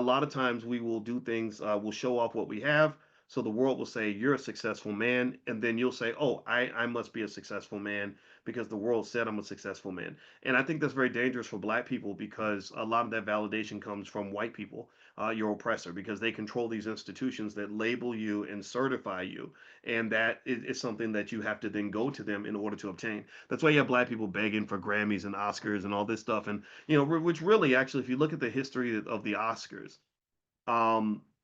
a lot of times we will do things, we'll show off what we have. So the world will say, you're a successful man. And then you'll say, oh, I must be a successful man because the world said I'm a successful man. And I think that's very dangerous for black people because a lot of that validation comes from white people, your oppressor, because they control these institutions that label you and certify you. And that is something that you have to then go to them in order to obtain. That's why you have black people begging for Grammys and Oscars and all this stuff. And which really, actually, if you look at the history of the Oscars,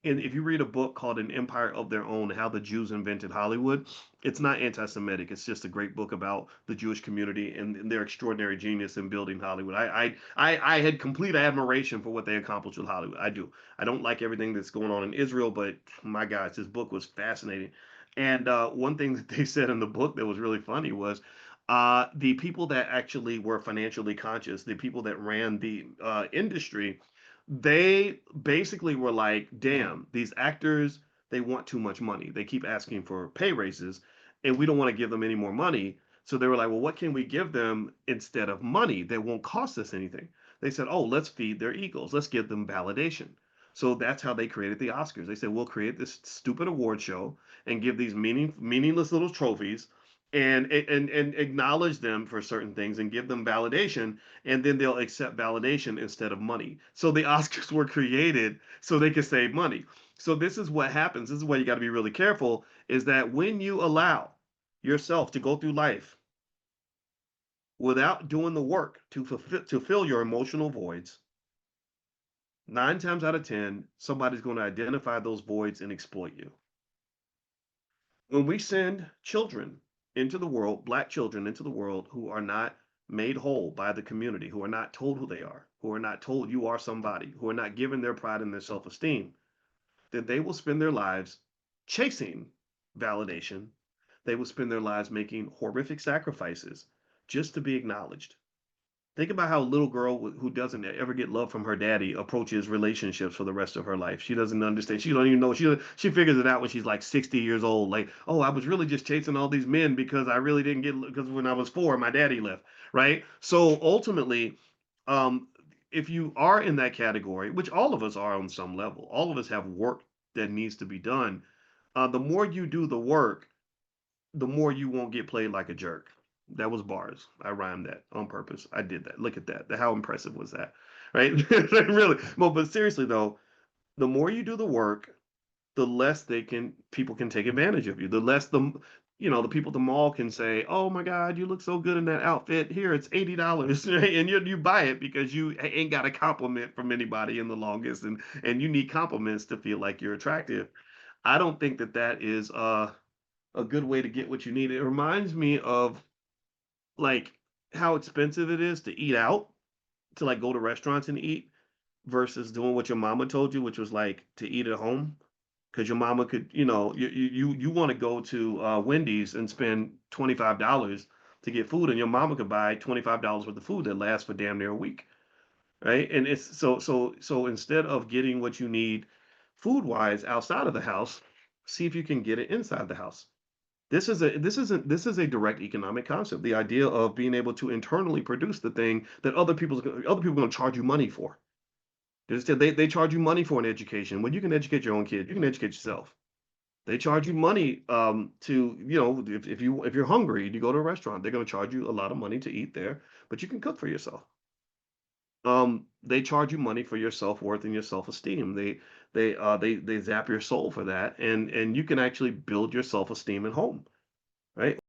and if you read a book called An Empire of Their Own, How the Jews Invented Hollywood, it's not anti-Semitic. It's just a great book about the Jewish community and their extraordinary genius in building Hollywood. I had complete admiration for what they accomplished with Hollywood. I do. I don't like everything that's going on in Israel, but my gosh, this book was fascinating. And one thing that they said in the book that was really funny was the people that actually were financially conscious, the people that ran the industry, they basically were like, damn, these actors, they want too much money. They keep asking for pay raises, and we don't want to give them any more money. So they were like, well, what can we give them instead of money that won't cost us anything? They said, oh, let's feed their egos. Let's give them validation. So that's how they created the Oscars. They said, we'll create this stupid award show and give these meaningless little trophies and acknowledge them for certain things and give them validation, and then they'll accept validation instead of money. So the Oscars were created so they could save money. So this is what happens. This is why you got to be really careful, is that when you allow yourself to go through life without doing the work to fill your emotional voids, 9 times out of 10, somebody's going to identify those voids and exploit you. When we send children into the world, black children into the world who are not made whole by the community, who are not told who they are, who are not told you are somebody, who are not given their pride and their self-esteem, then they will spend their lives chasing validation. They will spend their lives making horrific sacrifices just to be acknowledged. Think about how a little girl who doesn't ever get love from her daddy approaches relationships for the rest of her life. She doesn't understand. She don't even know. She figures it out when she's like 60 years old. Like, oh, I was really just chasing all these men because I really didn't get, because when I was 4, my daddy left. Right. So ultimately, um, if you are in that category, which all of us are on some level, all of us have work that needs to be done. The more you do the work, the more you won't get played like a jerk. That was bars. I rhymed that on purpose. I did that. Look at that. How impressive was that? Right? Really. Well, but seriously though, the more you do the work, the less people can take advantage of you. The less the people at the mall can say, "Oh my God, you look so good in that outfit. Here, it's $80," right? And you buy it because you ain't got a compliment from anybody in the longest, and you need compliments to feel like you're attractive. I don't think that is a good way to get what you need. It reminds me of like how expensive it is to eat out, to like go to restaurants and eat versus doing what your mama told you, which was like to eat at home. Because your mama could, you want to go to Wendy's and spend $25 to get food, and your mama could buy $25 worth of food that lasts for damn near a week, right? And it's so instead of getting what you need food wise outside of the house, see if you can get it inside the house. This is a direct economic concept. The idea of being able to internally produce the thing that other people are going to charge you money for. They charge you money for an education. When you can educate your own kid, you can educate yourself. They charge you money to if you're hungry and you go to a restaurant, they're going to charge you a lot of money to eat there, but you can cook for yourself. They charge you money for your self-worth and your self-esteem. They zap your soul for that, and you can actually build your self-esteem at home, right?